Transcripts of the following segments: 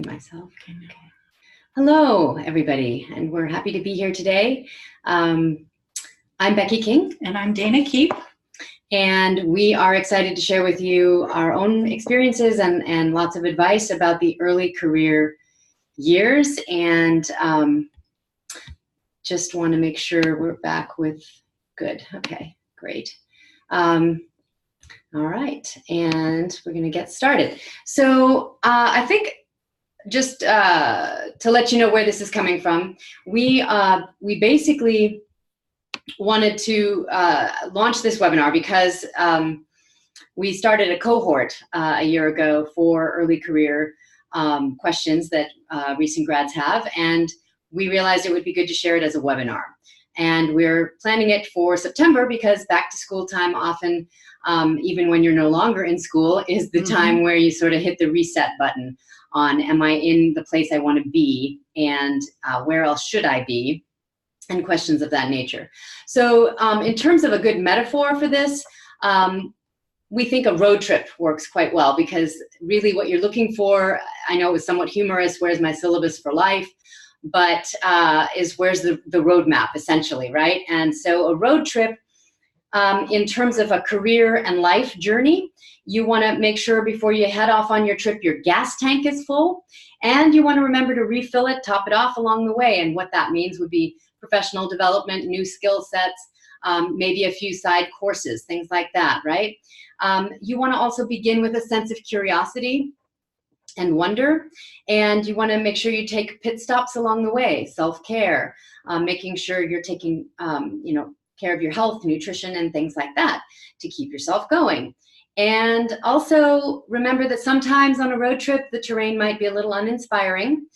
Myself. Okay. Hello, everybody, and we're happy to be here today. I'm Becky King. And I'm Dana Keep. And we are excited to share with you our own experiences and lots of advice about the early career years. And just want to make sure we're back with good. Okay, great. All right, and we're going to get started. So I think just to let you know where this is coming from, we basically wanted to launch this webinar because we started a cohort a year ago for early career questions that recent grads have, and we realized it would be good to share it as a webinar. And we're planning it for September because back to school time often, even when you're no longer in school, is the time where you sort of hit the reset button on, am I in the place I want to be, and where else should I be, and questions of that nature. So in terms of a good metaphor for this, we think a road trip works quite well, because really what you're looking for, I know it was somewhat humorous, where's my syllabus for life, but is where's the roadmap, essentially, right? And so a road trip, in terms of a career and life journey, you want to make sure before you head off on your trip, your gas tank is full, and you want to remember to refill it, top it off along the way. And what that means would be professional development, new skill sets, maybe a few side courses, things like that, right? You want to also begin with a sense of curiosity and wonder, and you want to make sure you take pit stops along the way, self-care, making sure you're taking care of your health, nutrition, and things like that to keep yourself going. And also remember that sometimes on a road trip, the terrain might be a little uninspiring.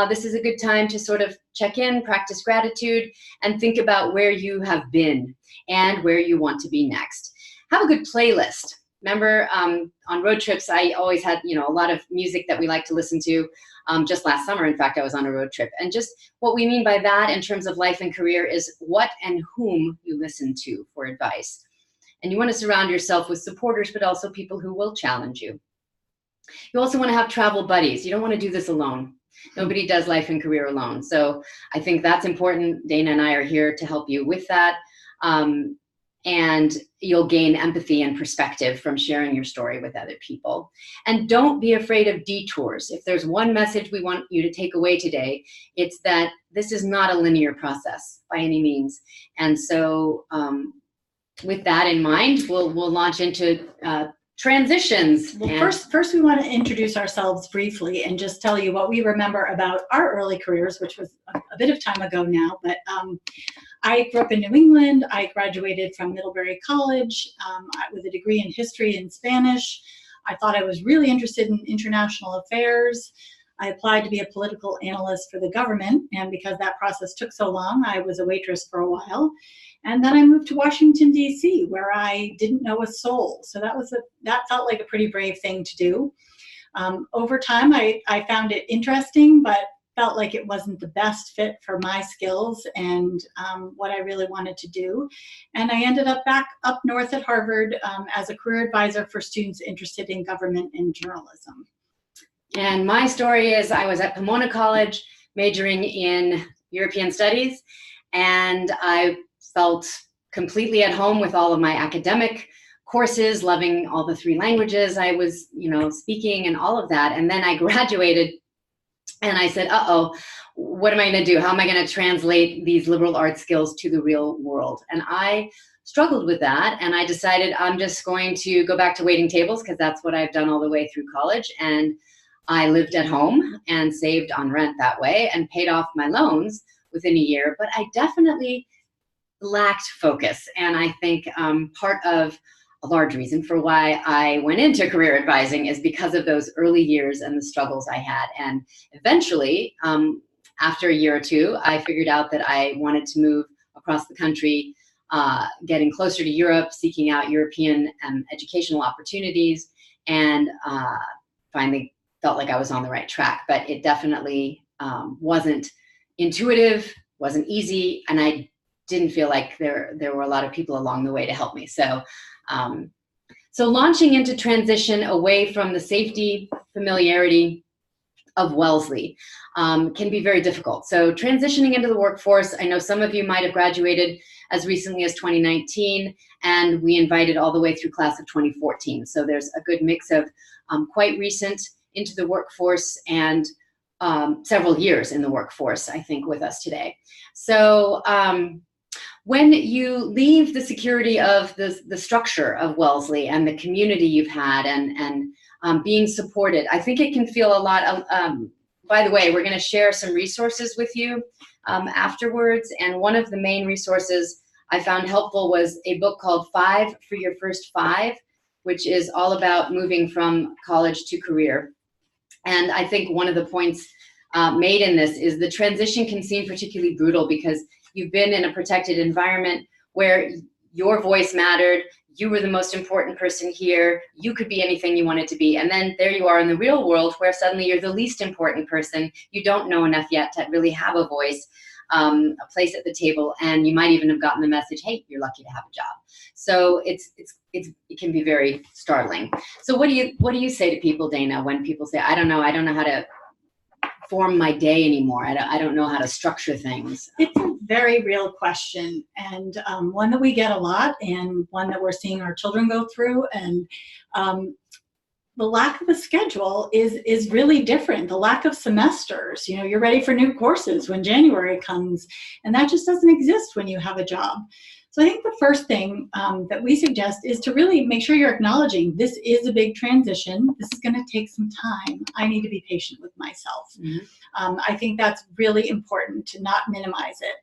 This is a good time to sort of check in, practice gratitude, and think about where you have been and where you want to be next. Have a good playlist. Remember, on road trips, I always had, a lot of music that we like to listen to. Just last summer, in fact, I was on a road trip. And just what we mean by that in terms of life and career is what and whom you listen to for advice. And you want to surround yourself with supporters, but also people who will challenge you. You also want to have travel buddies. You don't want to do this alone. Nobody does life and career alone. So I think that's important. Dana and I are here to help you with that. And you'll gain empathy and perspective from sharing your story with other people. And don't be afraid of detours. If there's one message we want you to take away today, it's that this is not a linear process by any means. And so with that in mind, we'll launch into transitions. Well, first we want to introduce ourselves briefly and just tell you what we remember about our early careers, which was a bit of time ago now, but I grew up in New England. I graduated from Middlebury College with a degree in history and Spanish. I thought I was really interested in international affairs. I applied to be a political analyst for the government, and because that process took so long, I was a waitress for a while. And then I moved to Washington, D.C., where I didn't know a soul. So that felt like a pretty brave thing to do. Over time, I found it interesting, but felt like it wasn't the best fit for my skills and what I really wanted to do. And I ended up back up north at Harvard as a career advisor for students interested in government and journalism. And my story is I was at Pomona College majoring in European studies, and I felt completely at home with all of my academic courses, loving all the 3 languages I was, speaking and all of that. And then I graduated and I said, uh-oh, what am I going to do? How am I going to translate these liberal arts skills to the real world? And I struggled with that, and I decided I'm just going to go back to waiting tables because that's what I've done all the way through college. And I lived at home and saved on rent that way and paid off my loans within a year. But I definitely lacked focus. And I think part of a large reason for why I went into career advising is because of those early years and the struggles I had. And eventually, after a year or two, I figured out that I wanted to move across the country, getting closer to Europe, seeking out European educational opportunities, and finally felt like I was on the right track. But it definitely wasn't intuitive, wasn't easy, and I didn't feel like there were a lot of people along the way to help me. So launching into transition away from the safety, familiarity, of Wellesley can be very difficult. So transitioning into the workforce, I know some of you might have graduated as recently as 2019, and we invited all the way through class of 2014. So there's a good mix of quite recent into the workforce and several years in the workforce, I think, with us today. So when you leave the security of the structure of Wellesley and the community you've had and being supported, I think it can feel a lot. By the way, we're going to share some resources with you afterwards. And one of the main resources I found helpful was a book called 5 for Your First 5, which is all about moving from college to career. And I think one of the points made in this is the transition can seem particularly brutal because you've been in a protected environment where your voice mattered, you were the most important person here, you could be anything you wanted to be. And then there you are in the real world where suddenly you're the least important person, you don't know enough yet to really have a voice, a place at the table, and you might even have gotten the message, hey, you're lucky to have a job. So it can be very startling. So what do you say to people, Dana, when people say, I don't know how to form my day anymore. I don't know how to structure things. It's a very real question, and one that we get a lot, and one that we're seeing our children go through. And the lack of a schedule is really different. The lack of semesters. You know, you're ready for new courses when January comes, and that just doesn't exist when you have a job. So I think the first thing that we suggest is to really make sure you're acknowledging this is a big transition. This is going to take some time. I need to be patient with myself. Mm-hmm. I think that's really important to not minimize it.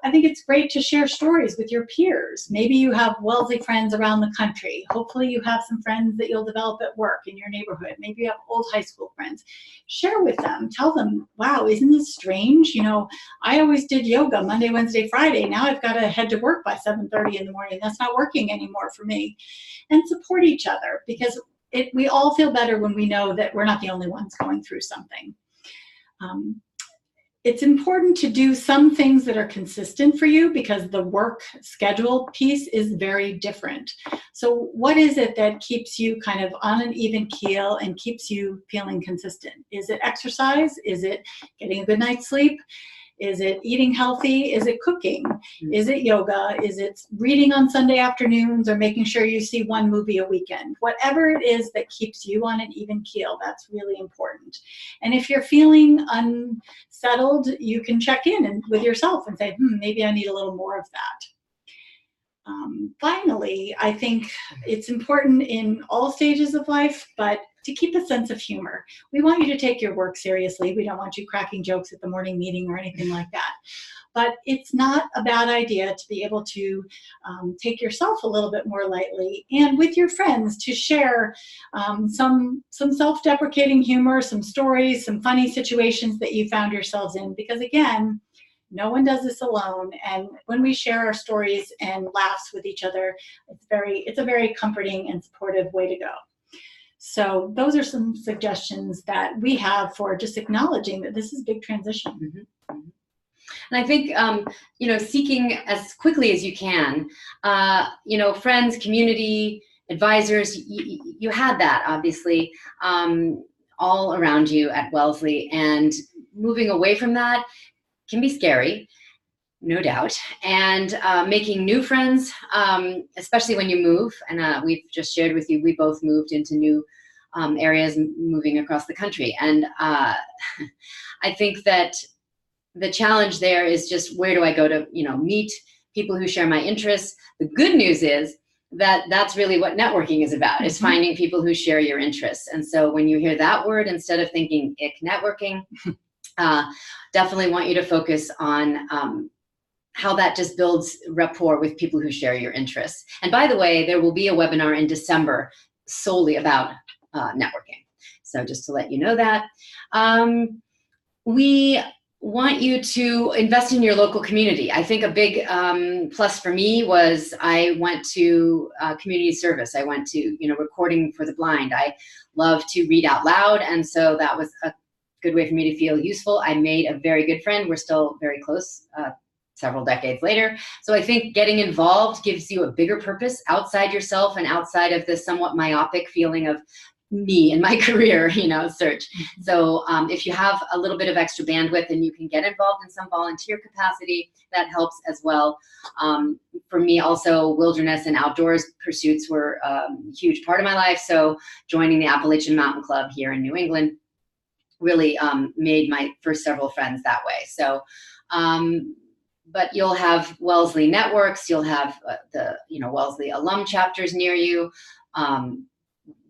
I think it's great to share stories with your peers. Maybe you have Wellesley friends around the country. Hopefully you have some friends that you'll develop at work in your neighborhood. Maybe you have old high school friends. Share with them. Tell them, wow, isn't this strange? You know, I always did yoga Monday, Wednesday, Friday. Now I've got to head to work by 7:30 in the morning. That's not working anymore for me. And support each other, because we all feel better when we know that we're not the only ones going through something. It's important to do some things that are consistent for you, because the work schedule piece is very different. So what is it that keeps you kind of on an even keel and keeps you feeling consistent? Is it exercise? Is it getting a good night's sleep? Is it eating healthy? Is it cooking? Is it yoga? Is it reading on Sunday afternoons, or making sure you see one movie a weekend? Whatever it is that keeps you on an even keel, that's really important. And if you're feeling unsettled, you can check in with yourself and say, maybe I need a little more of that. Finally, I think it's important in all stages of life, but to keep a sense of humor. We want you to take your work seriously. We don't want you cracking jokes at the morning meeting or anything like that. But it's not a bad idea to be able to take yourself a little bit more lightly, and with your friends to share some self-deprecating humor, some stories, some funny situations that you found yourselves in. Because again, no one does this alone, and when we share our stories and laughs with each other, it's a very comforting and supportive way to go. So those are some suggestions that we have for just acknowledging that this is a big transition. Mm-hmm. And I think, seeking as quickly as you can, friends, community, advisors, you had that obviously all around you at Wellesley, and moving away from that can be scary, no doubt. And making new friends, especially when you move. And we've just shared with you, we both moved into new areas, moving across the country. And I think that the challenge there is just, where do I go to, meet people who share my interests? The good news is that that's really what networking is about, is finding people who share your interests. And so when you hear that word, instead of thinking ick networking, definitely want you to focus on how that just builds rapport with people who share your interests. And by the way, there will be a webinar in December solely about networking. So just to let you know that. We want you to invest in your local community. I think a big plus for me was I went to community service. I went to, Recording for the Blind. I love to read out loud, and so that was a good way for me to feel useful. I made a very good friend. We're still very close several decades later. So I think getting involved gives you a bigger purpose outside yourself and outside of this somewhat myopic feeling of me and my career, search. So if you have a little bit of extra bandwidth and you can get involved in some volunteer capacity, that helps as well. For me also, wilderness and outdoors pursuits were a huge part of my life. So joining the Appalachian Mountain Club here in New England really made my first several friends that way. So, but you'll have Wellesley networks, you'll have the Wellesley alum chapters near you.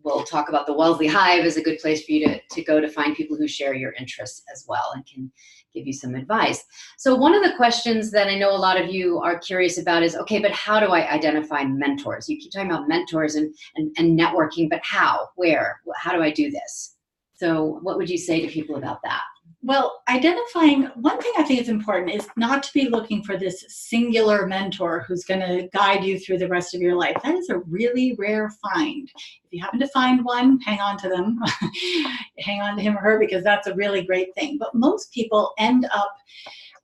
We'll talk about the Wellesley Hive as a good place for you to go to find people who share your interests as well and can give you some advice. So one of the questions that I know a lot of you are curious about is, okay, but how do I identify mentors? You keep talking about mentors and networking, but how, where, how do I do this? So what would you say to people about that? Well, identifying, one thing I think is important is not to be looking for this singular mentor who's going to guide you through the rest of your life. That is a really rare find. If you happen to find one, hang on to them. Hang on to him or her, because that's a really great thing. But most people end up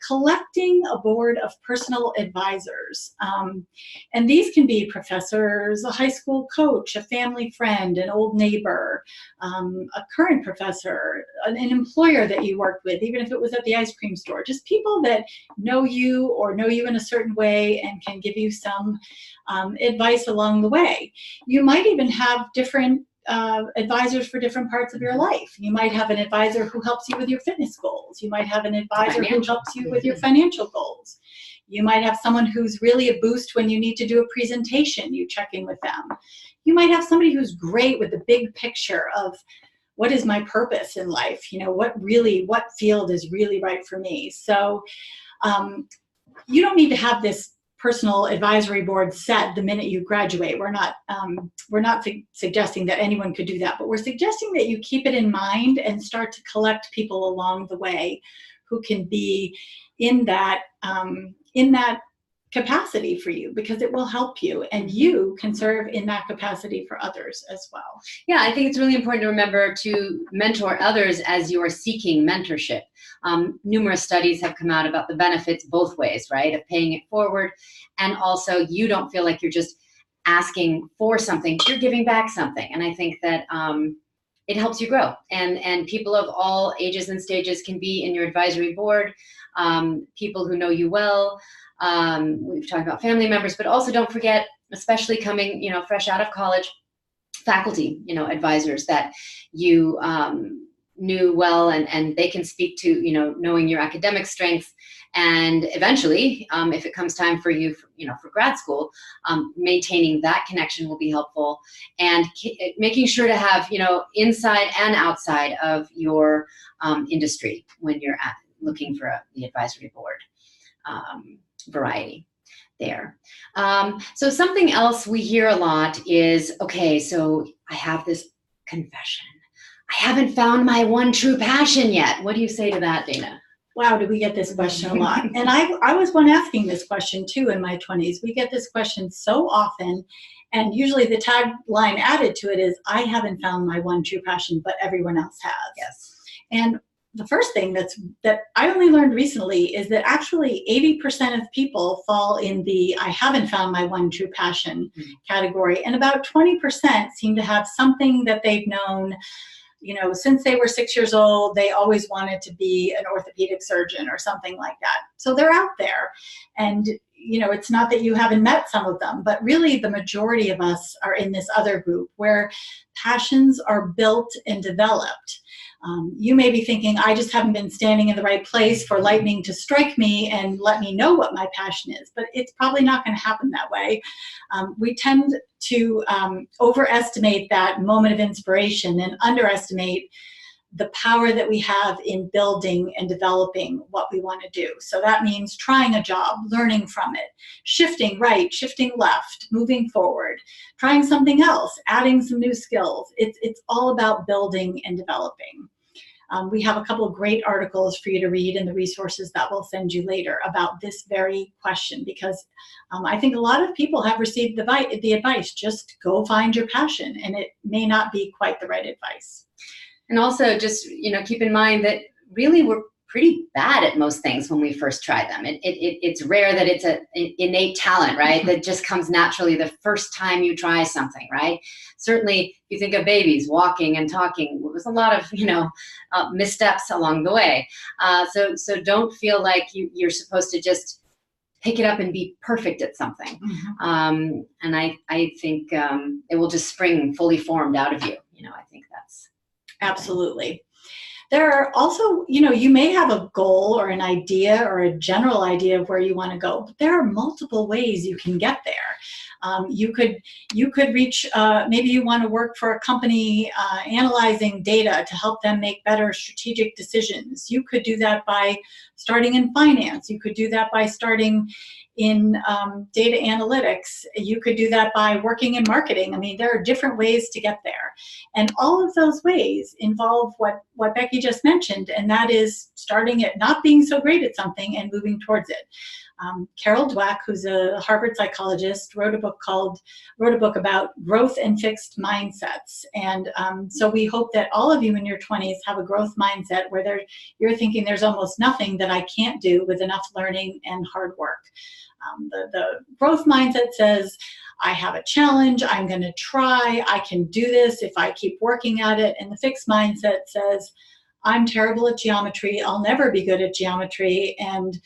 collecting a board of personal advisors. And these can be professors, a high school coach, a family friend, an old neighbor, a current professor, an employer that you worked with, even if it was at the ice cream store, just people that know you or know you in a certain way and can give you some advice along the way. You might even have different advisors for different parts of your life. You might have an advisor who helps you with your fitness goals. You might have an advisor who helps you with your financial goals. You might have someone who's really a boost when you need to do a presentation. You check in with them. You might have somebody who's great with the big picture of what is my purpose in life? What field is really right for me? So you don't need to have this personal advisory board set the minute you graduate. We're not suggesting that anyone could do that, but we're suggesting that you keep it in mind and start to collect people along the way who can be in that capacity for you, because it will help you and you can serve in that capacity for others as well. Yeah, I think it's really important to remember to mentor others as you are seeking mentorship. Numerous studies have come out about the benefits both ways, right, of paying it forward, and also you don't feel like you're just asking for something, you're giving back something. And I think that it helps you grow, and people of all ages and stages can be in your advisory board, people who know you well. We've talked about family members, but also don't forget, especially coming, fresh out of college, faculty, advisors that you knew well, and they can speak to, knowing your academic strengths. And eventually, if it comes time for you, for grad school, maintaining that connection will be helpful, and making sure to have, inside and outside of your industry when you're looking for the advisory board variety there. So something else we hear a lot is, okay, so I have this confession. I haven't found my one true passion yet. What do you say to that, Dana? Wow, do we get this question a lot? And I was one asking this question too in my 20s. We get this question so often, and usually the tagline added to it is, I haven't found my one true passion, but everyone else has. Yes. And the first thing that I only learned recently is that actually 80% of people fall in the I haven't found my one true passion category, and about 20% seem to have something that they've known, since they were 6 years old. They always wanted to be an orthopedic surgeon or something like that. So they're out there, and it's not that you haven't met some of them, but really the majority of us are in this other group where passions are built and developed. You may be thinking, I just haven't been standing in the right place for lightning to strike me and let me know what my passion is, but it's probably not going to happen that way. We tend to overestimate that moment of inspiration and underestimate the power that we have in building and developing what we want to do. So that means trying a job, learning from it, shifting right, shifting left, moving forward, trying something else, adding some new skills. It's all about building and developing. We have a couple of great articles for you to read in the resources that we'll send you later about this very question, because I think a lot of people have received the advice, just go find your passion, and it may not be quite the right advice. And also just, keep in mind that really we're pretty bad at most things when we first try them. It's rare that it's an innate talent, right? That just comes naturally the first time you try something, right? Certainly, if you think of babies walking and talking, there's a lot of, missteps along the way. So don't feel like you're supposed to just pick it up and be perfect at something. And I think it will just spring fully formed out of you. I think that's absolutely. There are also, you may have a goal or an idea or a general idea of where you want to go, but there are multiple ways you can get there. You could reach, maybe you want to work for a company analyzing data to help them make better strategic decisions. You could do that by starting in finance. You could do that by starting in data analytics. You could do that by working in marketing. I mean, there are different ways to get there. And all of those ways involve what Becky just mentioned, and that is starting at not being so great at something and moving towards it. Carol Dweck, who's a Harvard psychologist, wrote a book about growth and fixed mindsets. And so we hope that all of you in your 20s have a growth mindset where you're thinking there's almost nothing that I can't do with enough learning and hard work. The growth mindset says, I have a challenge, I'm going to try, I can do this if I keep working at it. And the fixed mindset says, I'm terrible at geometry, I'll never be good at geometry, and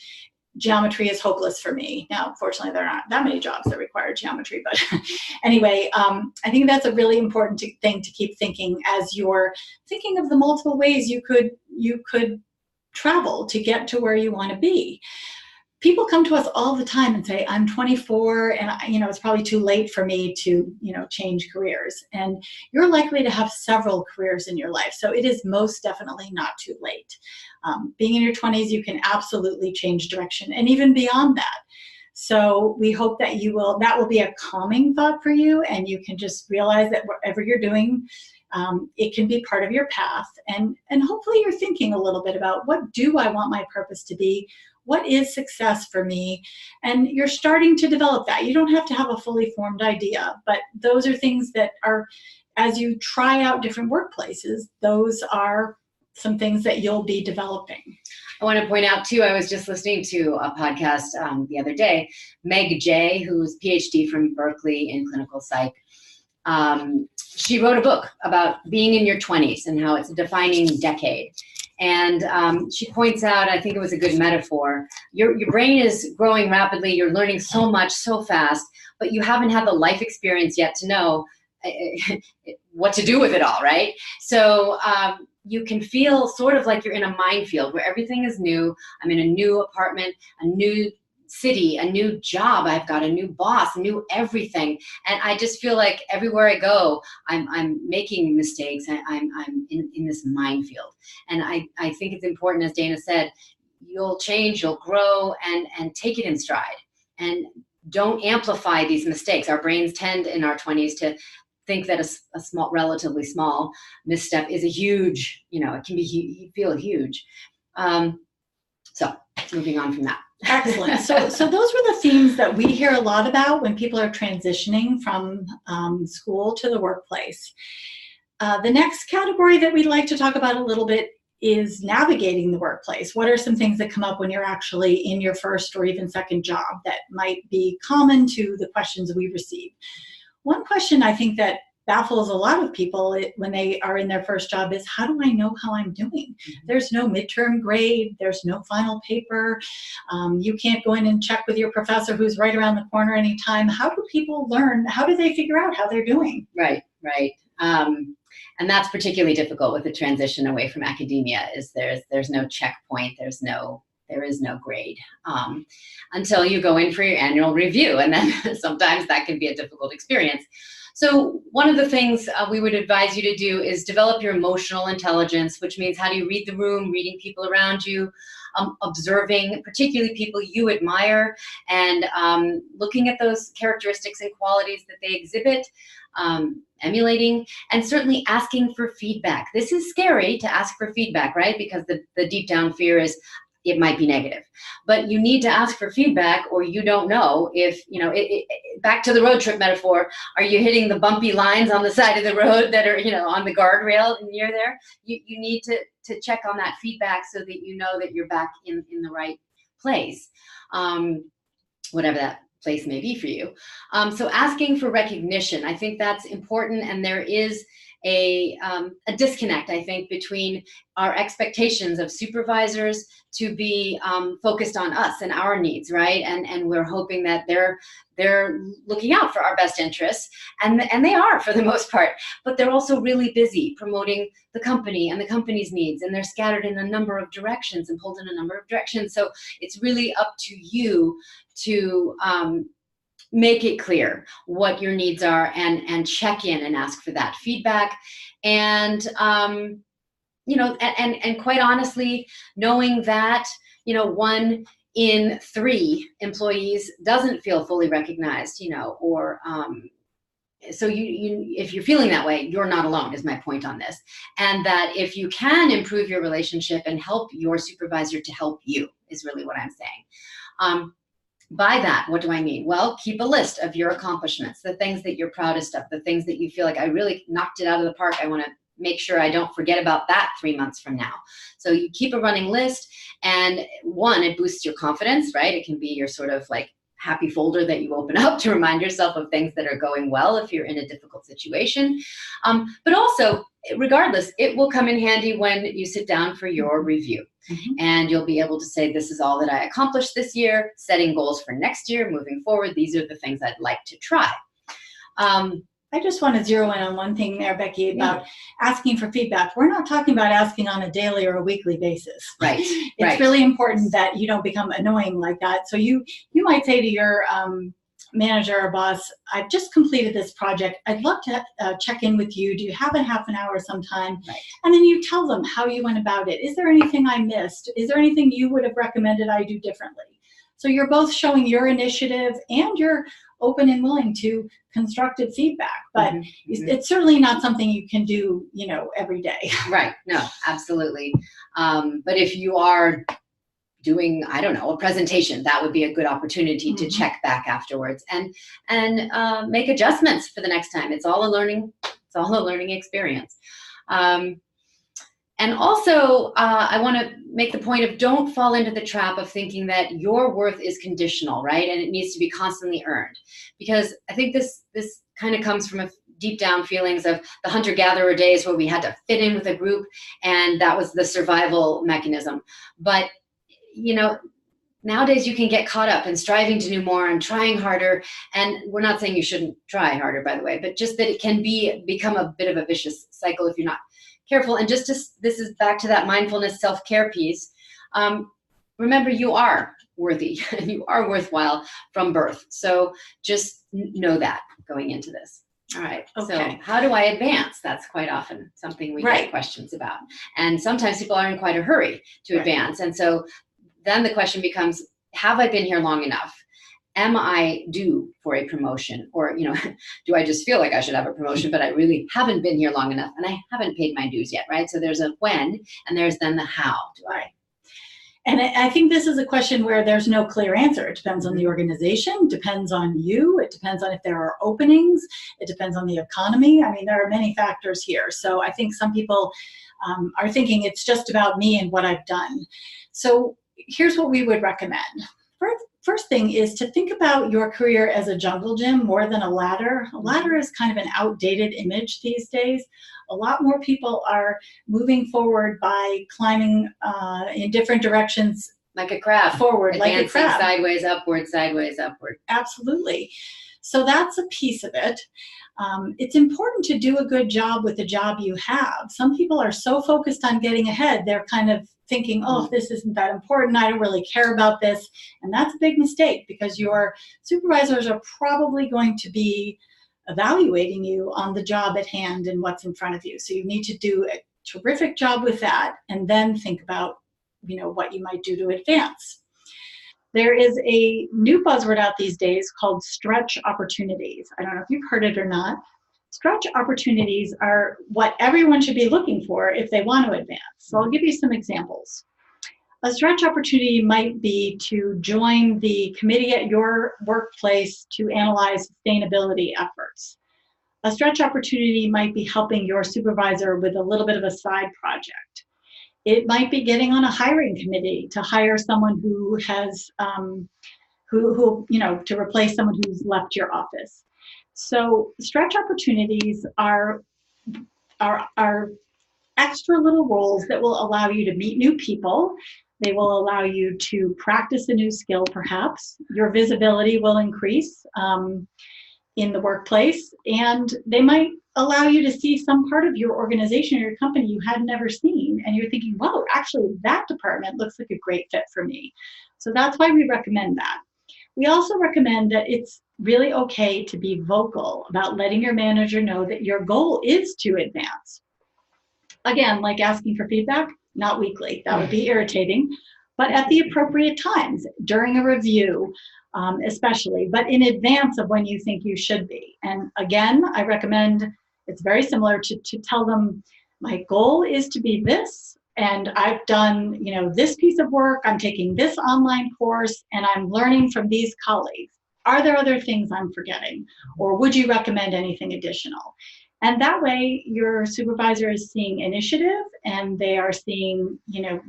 geometry is hopeless for me. Now, fortunately, there aren't that many jobs that require geometry, but anyway, I think that's a really important thing to keep thinking as you're thinking of the multiple ways you could travel to get to where you want to be. People come to us all the time and say, I'm 24 and it's probably too late for me to, change careers. And you're likely to have several careers in your life. So it is most definitely not too late. Being in your 20s, you can absolutely change direction and even beyond that. So we hope that that will be a calming thought for you, and you can just realize that whatever you're doing, it can be part of your path. And hopefully you're thinking a little bit about, what do I want my purpose to be? What is success for me? And you're starting to develop that. You don't have to have a fully formed idea, but those are things that are, as you try out different workplaces, those are some things that you'll be developing. I want to point out too, I was just listening to a podcast the other day, Meg Jay, who's PhD from Berkeley in clinical psych. She wrote a book about being in your 20s and how it's a defining decade. And she points out, I think it was a good metaphor, your brain is growing rapidly, you're learning so much, so fast, but you haven't had the life experience yet to know what to do with it all, right? So you can feel sort of like you're in a minefield where everything is new. I'm in a new apartment, a new city, a new job, I've got a new boss, a new everything. And I just feel like everywhere I go, I'm making mistakes. I'm in this minefield. And I think it's important, as Dana said, you'll change, you'll grow, and take it in stride. And don't amplify these mistakes. Our brains tend in our 20s to think that a small, relatively small misstep is a huge, it can be, feel huge. So moving on from that. Excellent. So those were the themes that we hear a lot about when people are transitioning from school to the workplace. The next category that we'd like to talk about a little bit is navigating the workplace. What are some things that come up when you're actually in your first or even second job that might be common to the questions we receive? One question I think that baffles a lot of people when they are in their first job is, how do I know how I'm doing? Mm-hmm. There's no midterm grade, there's no final paper, you can't go in and check with your professor who's right around the corner anytime. How do people learn? How do they figure out how they're doing? Right. And that's particularly difficult with the transition away from academia, is there's no checkpoint, there is no grade until you go in for your annual review. And then sometimes that can be a difficult experience. So one of the things we would advise you to do is develop your emotional intelligence, which means how do you read the room, reading people around you, observing particularly people you admire, and looking at those characteristics and qualities that they exhibit, emulating, and certainly asking for feedback. This is scary to ask for feedback, right? Because the deep down fear is, it might be negative. But you need to ask for feedback, or you don't know if, back to the road trip metaphor, are you hitting the bumpy lines on the side of the road that are, on the guardrail near there? You need to check on that feedback so that you know that you're back in the right place, whatever that place may be for you. So asking for recognition, I think that's important, and there is a disconnect, I think, between our expectations of supervisors to be focused on us and our needs, right? And we're hoping that they're looking out for our best interests, and they are for the most part, but they're also really busy promoting the company and the company's needs, and they're scattered in a number of directions and pulled in a number of directions. So it's really up to you to make it clear what your needs are, and check in and ask for that feedback. And, and quite honestly, knowing that, 1 in 3 employees doesn't feel fully recognized, or, so if you're feeling that way, you're not alone, is my point on this. And that if you can improve your relationship and help your supervisor to help you, is really what I'm saying. By that, what do I mean? Well, keep a list of your accomplishments, the things that you're proudest of, the things that you feel like, I really knocked it out of the park. I want to make sure I don't forget about that 3 months from now. So you keep a running list, and 1, it boosts your confidence, right? It can be your sort of like happy folder that you open up to remind yourself of things that are going well if you're in a difficult situation. But also, regardless, it will come in handy when you sit down for your review. Mm-hmm. And you'll be able to say, this is all that I accomplished this year, setting goals for next year, moving forward. These are the things I'd like to try. I just want to zero in on one thing there, Becky, about asking for feedback. We're not talking about asking on a daily or a weekly basis. Right. It's really important that you don't become annoying like that. So you might say to your manager or boss, I've just completed this project. I'd love to check in with you. Do you have a half an hour sometime? Right. And then you tell them how you went about it. Is there anything I missed? Is there anything you would have recommended I do differently? So you're both showing your initiative, and you're open and willing to constructive feedback, but it's certainly not something you can do, every day. Right. No, absolutely. But if you are doing, I don't know, a presentation, that would be a good opportunity to check back afterwards and make adjustments for the next time. It's all a learning experience. And also, I want to make the point of, don't fall into the trap of thinking that your worth is conditional, right? And it needs to be constantly earned. Because I think this kind of comes from a deep down feelings of the hunter-gatherer days where we had to fit in with a group, and that was the survival mechanism. But, nowadays you can get caught up in striving to do more and trying harder. And we're not saying you shouldn't try harder, by the way, but just that it can become a bit of a vicious cycle if you're not careful. And this is back to that mindfulness self-care piece. Remember, you are worthy and you are worthwhile from birth. So just know that going into this. All right. Okay. So how do I advance? That's quite often something we get questions about. And sometimes people are in quite a hurry to advance. And so then the question becomes, have I been here long enough? Am I due for a promotion? Or, do I just feel like I should have a promotion, but I really haven't been here long enough and I haven't paid my dues yet, right? So there's a when, and there's then the how do I? And I think this is a question where there's no clear answer. It depends on the organization, depends on you, it depends on if there are openings, it depends on the economy. I mean, there are many factors here. So I think some people are thinking it's just about me and what I've done. So here's what we would recommend. First thing is to think about your career as a jungle gym more than a ladder. A ladder is kind of an outdated image these days. A lot more people are moving forward by climbing in different directions. Like a crab. Forward, like a crab. Sideways, upward. Absolutely. So that's a piece of it. It's important to do a good job with the job you have. Some people are so focused on getting ahead, they're kind of thinking, oh, this isn't that important, I don't really care about this. And that's a big mistake, because your supervisors are probably going to be evaluating you on the job at hand and what's in front of you. So you need to do a terrific job with that, and then think about, what you might do to advance. There is a new buzzword out these days called stretch opportunities. I don't know if you've heard it or not. Stretch opportunities are what everyone should be looking for if they want to advance. So I'll give you some examples. A stretch opportunity might be to join the committee at your workplace to analyze sustainability efforts. A stretch opportunity might be helping your supervisor with a little bit of a side project. It might be getting on a hiring committee to hire someone who has, to replace someone who's left your office. So stretch opportunities are extra little roles that will allow you to meet new people. They will allow you to practice a new skill, perhaps. Your visibility will increase in the workplace, and they might allow you to see some part of your organization or your company you had never seen, and you're thinking, whoa, actually that department looks like a great fit for me. So that's why we recommend that. We also recommend that it's really okay to be vocal about letting your manager know that your goal is to advance. Again, like asking for feedback, not weekly, that would be irritating, but at the appropriate times, during a review, especially, but in advance of when you think you should be. And again, I recommend, it's very similar to tell them, my goal is to be this, and I've done, this piece of work, I'm taking this online course, and I'm learning from these colleagues. Are there other things I'm forgetting? Or would you recommend anything additional? And that way, your supervisor is seeing initiative, and they are seeing,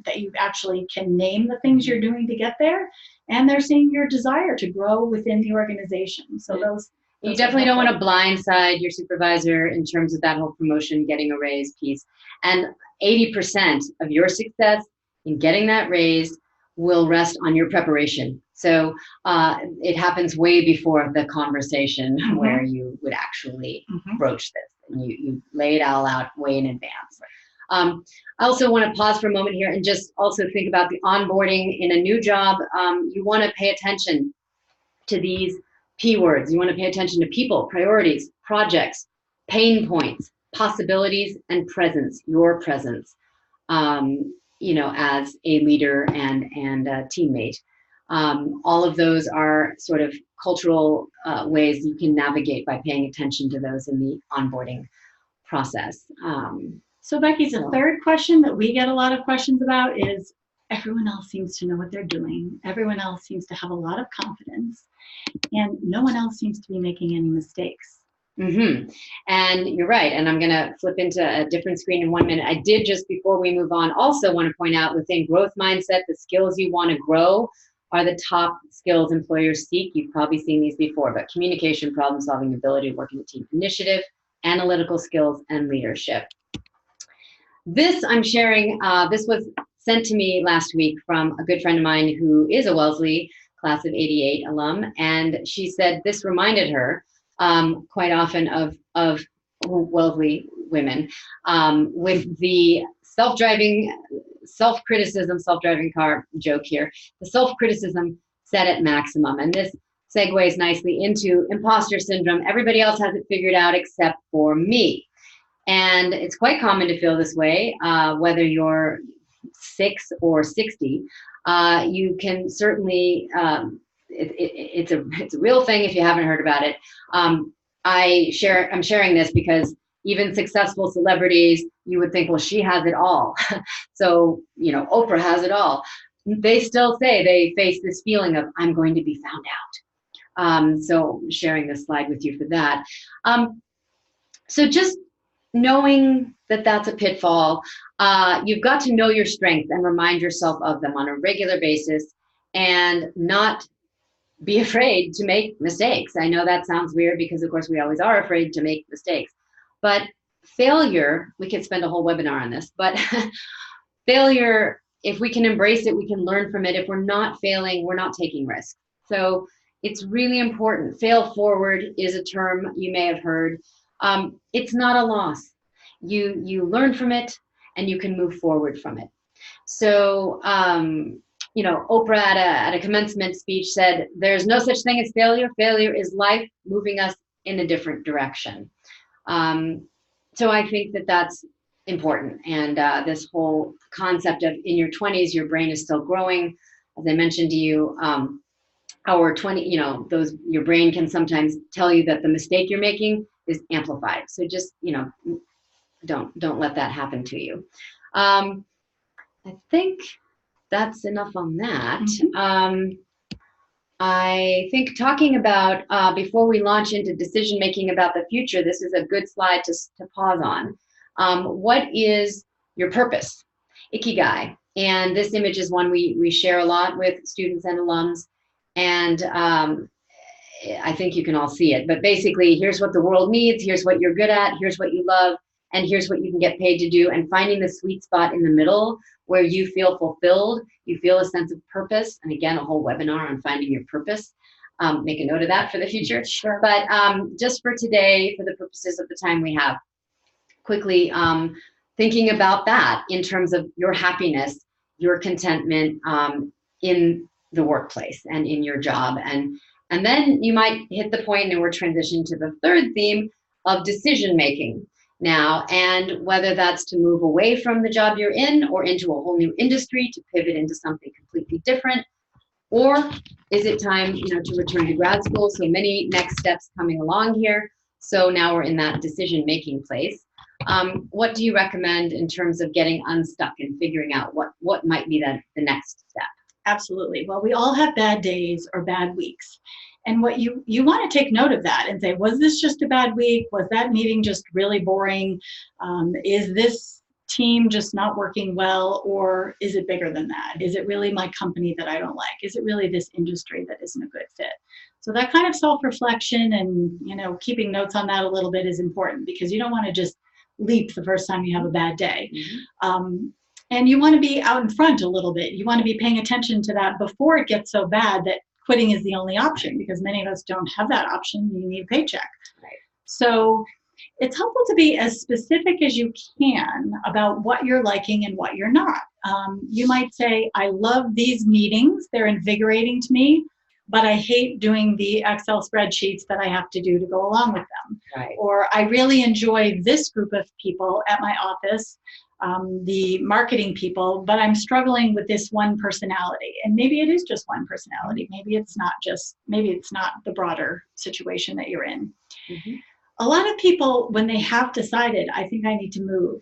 that you actually can name the things you're doing to get there, and they're seeing your desire to grow within the organization. So those you definitely don't want to blindside your supervisor in terms of that whole promotion, getting a raise piece. And 80% of your success in getting that raise will rest on your preparation. So it happens way before the conversation where you would actually broach this. And you lay it all out way in advance. I also want to pause for a moment here and just also think about the onboarding in a new job. You want to pay attention to these P words. You want to pay attention to people, priorities, projects, pain points, possibilities, and presence, your presence, as a leader and a teammate. All of those are sort of cultural ways you can navigate by paying attention to those in the onboarding process. So Becky, the third question that we get a lot of questions about is, everyone else seems to know what they're doing. Everyone else seems to have a lot of confidence, and no one else seems to be making any mistakes. And you're right. And I'm going to flip into a different screen in 1 minute. I did, just before we move on, also want to point out, within growth mindset, the skills you want to grow are the top skills employers seek. You've probably seen these before, but communication, problem solving, ability to work in a team, initiative, analytical skills, and leadership. This I'm sharing, this was sent to me last week from a good friend of mine who is a Wellesley class of '88 alum, and she said this reminded her quite often of Wellesley women, with the self-driving car joke here, the self-criticism set at maximum. And this segues nicely into imposter syndrome. Everybody else has it figured out except for me. And it's quite common to feel this way, whether you're 6 or 60. You can certainly, it's a real thing if you haven't heard about it. I'm sharing this because even successful celebrities, you would think, well, she has it all. So, Oprah has it all. They still say they face this feeling of, I'm going to be found out. So I'm sharing this slide with you for that. So just knowing that that's a pitfall, you've got to know your strengths and remind yourself of them on a regular basis, and not be afraid to make mistakes. I know that sounds weird because, of course, we always are afraid to make mistakes. But failure, we could spend a whole webinar on this, but failure, if we can embrace it, we can learn from it. If we're not failing, we're not taking risks. So it's really important. Fail forward is a term you may have heard. It's not a loss. You learn from it and you can move forward from it. So, Oprah at a commencement speech said, there's no such thing as failure. Failure is life moving us in a different direction. So I think that that's important. And this whole concept of in your 20s, your brain is still growing. As I mentioned to you, your brain can sometimes tell you that the mistake you're making is amplified. So just, don't let that happen to you. I think that's enough on that. Mhm. I think talking about, before we launch into decision making about the future, this is a good slide to pause on. What is your purpose? Ikigai. And this image is one we share a lot with students and alums. And I think you can all see it. But basically, here's what the world needs, here's what you're good at, here's what you love, and here's what you can get paid to do. And finding the sweet spot in the middle where you feel fulfilled, you feel a sense of purpose. And again, a whole webinar on finding your purpose. Make a note of that for the future. Sure. But just for today, for the purposes of the time we have, quickly thinking about that in terms of your happiness, your contentment in the workplace and in your job. And then you might hit the point, and we're transitioning to the third theme of decision making now, and whether that's to move away from the job you're in or into a whole new industry, to pivot into something completely different, or is it time, to return to grad school? So many next steps coming along here. So now we're in that decision making place. What do you recommend in terms of getting unstuck and figuring out what might be the next step? Absolutely. Well, we all have bad days or bad weeks. And what you want to take note of that and say, was this just a bad week? Was that meeting just really boring? Is this team just not working well? Or is it bigger than that? Is it really my company that I don't like? Is it really this industry that isn't a good fit? So that kind of self-reflection and, keeping notes on that a little bit is important, because you don't want to just leap the first time you have a bad day. Mm-hmm. And you want to be out in front a little bit. You want to be paying attention to that before it gets so bad that quitting is the only option, because many of us don't have that option. You need a paycheck. Right. So it's helpful to be as specific as you can about what you're liking and what you're not. You might say, I love these meetings. They're invigorating to me, but I hate doing the Excel spreadsheets that I have to do to go along with them. Right. Or I really enjoy this group of people at my office, the marketing people, but I'm struggling with this one personality. And maybe it is just one personality. Maybe it's not the broader situation that you're in. Mm-hmm. A lot of people, when they have decided, I think I need to move,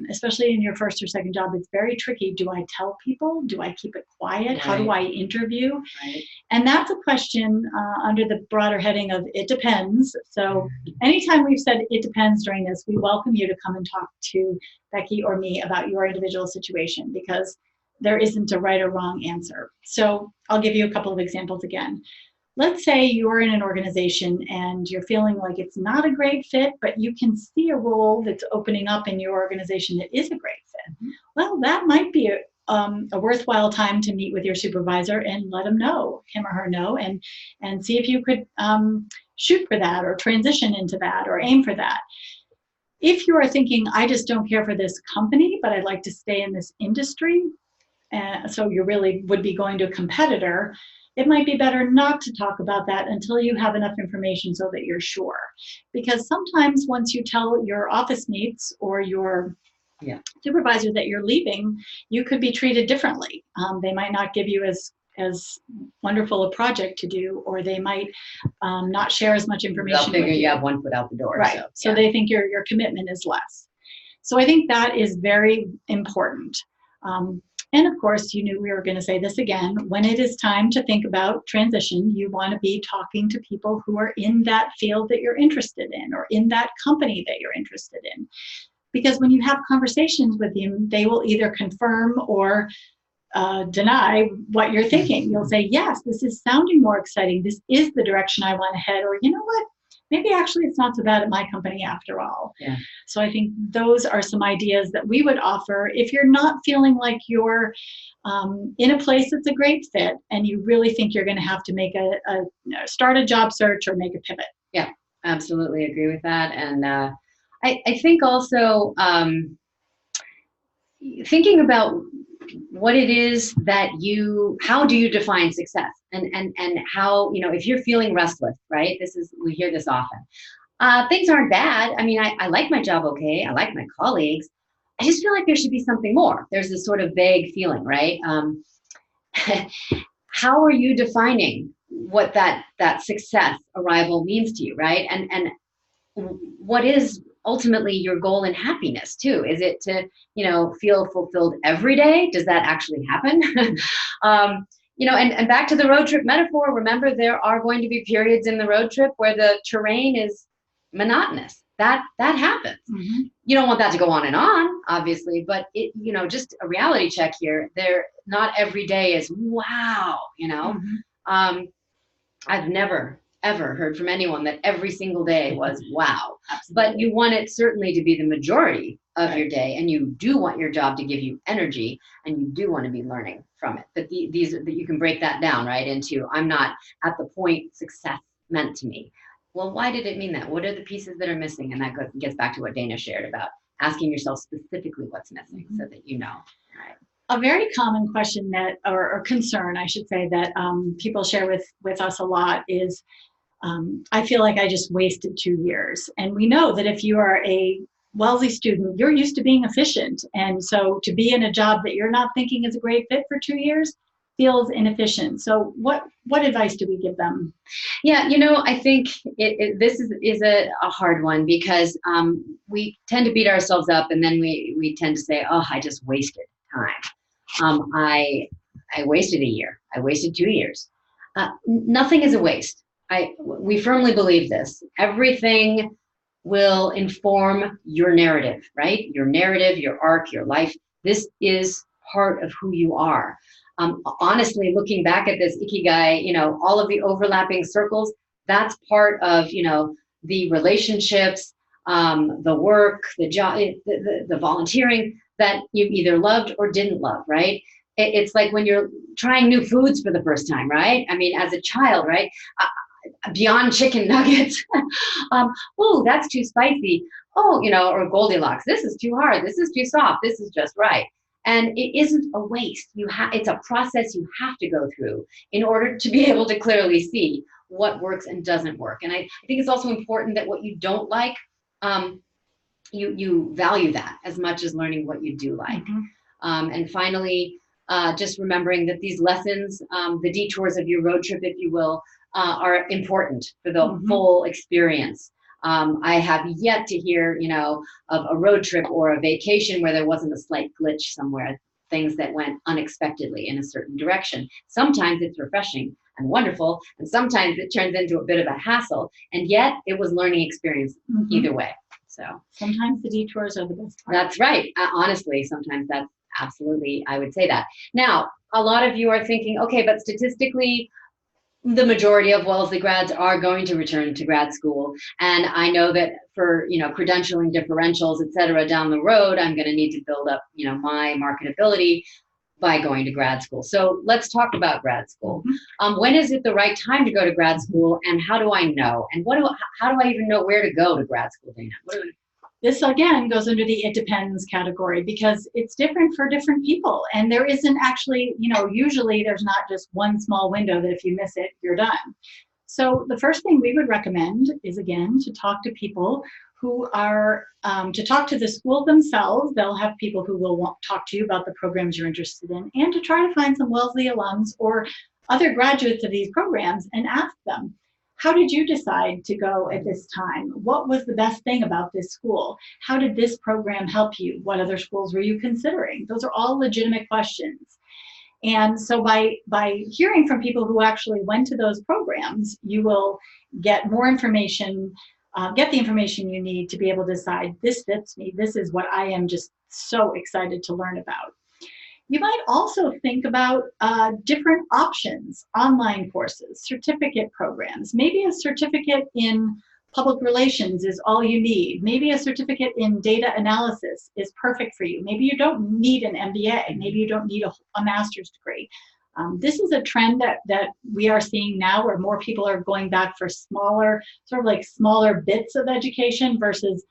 especially in your first or second job, it's very tricky. Do I tell people? Do I keep it quiet? Right. How do I interview? Right. And that's a question under the broader heading of it depends. So anytime we've said it depends during this, we welcome you to come and talk to Becky or me about your individual situation, because there isn't a right or wrong answer. So I'll give you a couple of examples again. Let's say you're in an organization and you're feeling like it's not a great fit, but you can see a role that's opening up in your organization that is a great fit. Mm-hmm. Well, that might be a worthwhile time to meet with your supervisor and let him or her know, and see if you could shoot for that or transition into that or aim for that. If you are thinking, I just don't care for this company, but I'd like to stay in this industry, so you really would be going to a competitor, it might be better not to talk about that until you have enough information so that you're sure. Because sometimes once you tell your office mates or your supervisor that you're leaving, you could be treated differently. They might not give you as wonderful a project to do, or they might not share as much information. They'll figure you have one foot out the door. Right. So they think your commitment is less. So I think that is very important. And of course, you knew we were going to say this again. When it is time to think about transition, you want to be talking to people who are in that field that you're interested in, or in that company that you're interested in. Because when you have conversations with them, they will either confirm or deny what you're thinking. You'll say, yes, this is sounding more exciting. This is the direction I want to head. Or, you know what? Maybe actually it's not so bad at my company after all. Yeah. So I think those are some ideas that we would offer if you're not feeling like you're in a place that's a great fit and you really think you're going to have to make start a job search or make a pivot. Yeah, absolutely agree with that. And I think also thinking about what it is that how do you define success, and how, if you're feeling restless, right? We hear this often. Things aren't bad. I mean, I like my job okay. I like my colleagues. I just feel like there should be something more. There's this sort of vague feeling, right? How are you defining what that success arrival means to you, right? And what is ultimately your goal in happiness too? Is it to, feel fulfilled every day? Does that actually happen? And back to the road trip metaphor, remember there are going to be periods in the road trip where the terrain is monotonous. That happens. Mm-hmm. You don't want that to go on and on, obviously, but just a reality check here. Not every day is wow, Mm-hmm. I've never ever heard from anyone that every single day was wow. Absolutely. But you want it certainly to be the majority of Right. your day, and you do want your job to give you energy, and you do want to be learning from it. But that you can break that down right into, I'm not at the point success meant to me. Well, why did it mean that? What are the pieces that are missing? And that gets back to what Dana shared about asking yourself specifically what's missing, so that you know. All right. A very common question or concern, I should say, that people share with us a lot is, I feel like I just wasted 2 years. And we know that if you are a Wellesley student, you're used to being efficient. And so to be in a job that you're not thinking is a great fit for 2 years feels inefficient. So what advice do we give them? Yeah, I think this is a hard one, because we tend to beat ourselves up, and then we tend to say, oh, I just wasted time. I wasted a year. I wasted 2 years. Nothing is a waste. We firmly believe this. Everything will inform your narrative, right? Your narrative, your arc, your life. This is part of who you are. Honestly, looking back at this Ikigai, all of the overlapping circles, that's part of, the relationships, the work, the job, the volunteering that you either loved or didn't love, right? It's like when you're trying new foods for the first time, right? I mean, as a child, right? Beyond chicken nuggets. Oh, that's too spicy. Oh, or Goldilocks. This is too hard. This is too soft. This is just right. And it isn't a waste. It's a process you have to go through in order to be able to clearly see what works and doesn't work. And I think it's also important that what you don't like, you value that as much as learning what you do like. Mm-hmm. And finally, just remembering that these lessons, the detours of your road trip, if you will, are important for the mm-hmm. full experience. I have yet to hear, of a road trip or a vacation where there wasn't a slight glitch somewhere, things that went unexpectedly in a certain direction. Sometimes it's refreshing and wonderful, and sometimes it turns into a bit of a hassle, and yet it was learning experience mm-hmm. either way. So sometimes the detours are the best part. That's right. Honestly, sometimes that's absolutely, I would say that. Now, a lot of you are thinking, okay, but statistically, the majority of Wellesley grads are going to return to grad school. And I know that for, credentialing differentials, et cetera, down the road, I'm going to need to build up, my marketability by going to grad school. So let's talk about grad school. Mm-hmm. When is it the right time to go to grad school, and how do I know? And how do I even know where to go to grad school, Dana? This, again, goes under the it depends category, because it's different for different people. And there isn't actually, usually there's not just one small window that if you miss it, you're done. So the first thing we would recommend is, again, to talk to people who are, to talk to the school themselves. They'll have people who will talk to you about the programs you're interested in, and to try to find some Wellesley alums or other graduates of these programs and ask them, how did you decide to go at this time? What was the best thing about this school? How did this program help you? What other schools were you considering? Those are all legitimate questions. And so by hearing from people who actually went to those programs, you will get more information, get the information you need to be able to decide, this fits me. This is what I am just so excited to learn about. You might also think about different options, online courses, certificate programs. Maybe a certificate in public relations is all you need. Maybe a certificate in data analysis is perfect for you. Maybe you don't need an MBA. Maybe you don't need a master's degree. This is a trend that we are seeing now, where more people are going back for smaller bits of education versus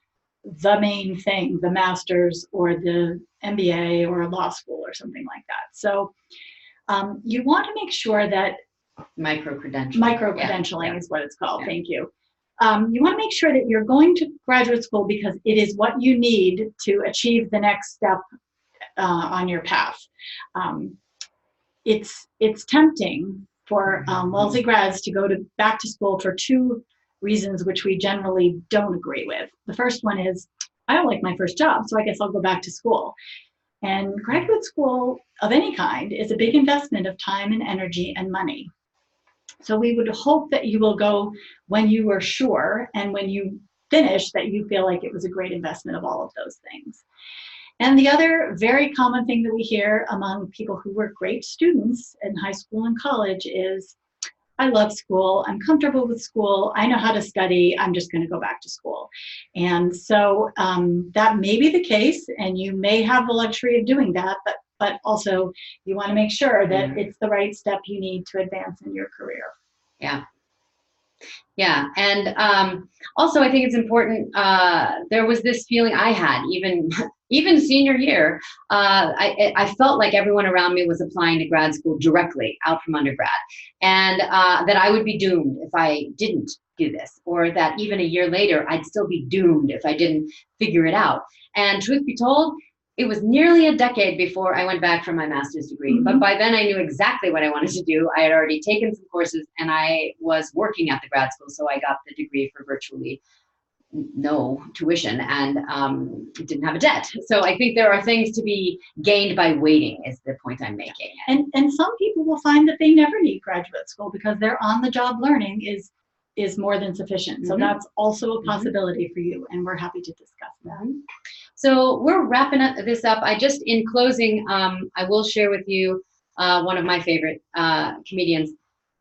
the main thing, the master's or the MBA or a law school or something like that. So you want to make sure that micro-credentialing is what it's called. Yeah. Thank you. You want to make sure that you're going to graduate school because it is what you need to achieve the next step on your path. It's tempting for Wellesley grads to go back to school for 2 reasons which we generally don't agree with. The first one is, I don't like my first job, so I guess I'll go back to school. And graduate school of any kind is a big investment of time and energy and money. So we would hope that you will go when you are sure, and when you finish, that you feel like it was a great investment of all of those things. And the other very common thing that we hear among people who were great students in high school and college is, I love school, I'm comfortable with school, I know how to study, I'm just going to go back to school. And so that may be the case, and you may have the luxury of doing that, but also you want to make sure that it's the right step you need to advance in your career. Yeah. Yeah, and also I think it's important, there was this feeling I had, even senior year, I felt like everyone around me was applying to grad school directly out from undergrad, and that I would be doomed if I didn't do this, or that even a year later, I'd still be doomed if I didn't figure it out. And truth be told, it was nearly a decade before I went back for my master's degree. Mm-hmm. But by then I knew exactly what I wanted to do. I had already taken some courses, and I was working at the grad school. So I got the degree for virtually no tuition, and didn't have a debt. So I think there are things to be gained by waiting, is the point I'm making. And some people will find that they never need graduate school because their on-the-job learning is more than sufficient. So that's also a possibility for you, and we're happy to discuss that. So we're wrapping this up. In closing, I will share with you one of my favorite comedians,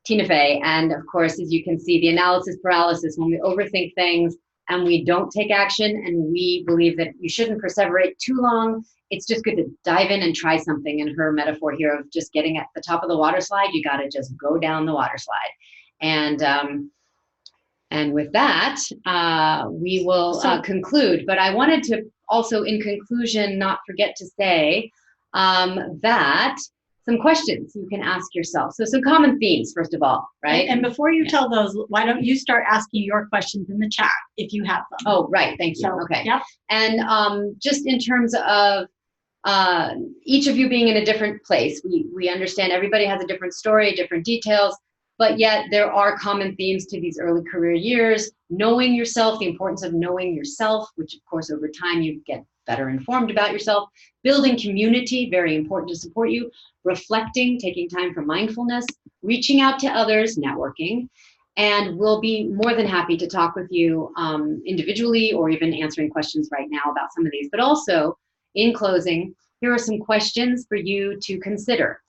Tina Fey. And of course, as you can see, the analysis paralysis, when we overthink things and we don't take action, and we believe that you shouldn't perseverate too long, it's just good to dive in and try something. And her metaphor here of just getting at the top of the water slide, you got to just go down the water slide. And with that, we will conclude. But I wanted to also, in conclusion, not forget to say that some questions you can ask yourself. So some common themes, first of all, right? And before you tell those, why don't you start asking your questions in the chat if you have them? Oh, right. Thank you. So, okay. Yep. And just in terms of each of you being in a different place, we understand everybody has a different story, different details. But yet there are common themes to these early career years. Knowing yourself, the importance of knowing yourself, which of course over time you get better informed about yourself. Building community, very important to support you. Reflecting, taking time for mindfulness. Reaching out to others, networking. And we'll be more than happy to talk with you individually, or even answering questions right now about some of these. But also, in closing, here are some questions for you to consider.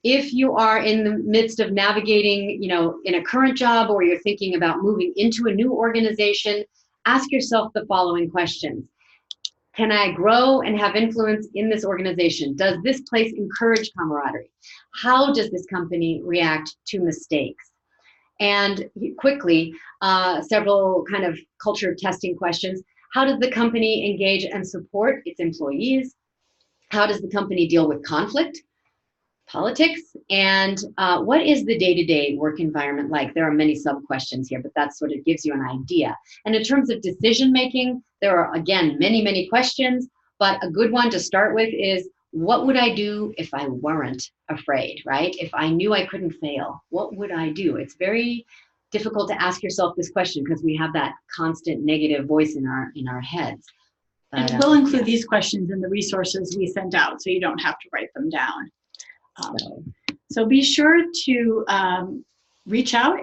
If you are in the midst of navigating, in a current job, or you're thinking about moving into a new organization, ask yourself the following questions. Can I grow and have influence in this organization? Does this place encourage camaraderie? How does this company react to mistakes? And quickly, several kind of culture testing questions. How does the company engage and support its employees? How does the company deal with conflict? Politics, and what is the day-to-day work environment like? There are many sub-questions here, but that sort of gives you an idea. And in terms of decision-making, there are, again, many, many questions, but a good one to start with is, what would I do if I weren't afraid, right? If I knew I couldn't fail, what would I do? It's very difficult to ask yourself this question because we have that constant negative voice in our heads. And we'll include these questions in the resources we send out, so you don't have to write them down. So be sure to reach out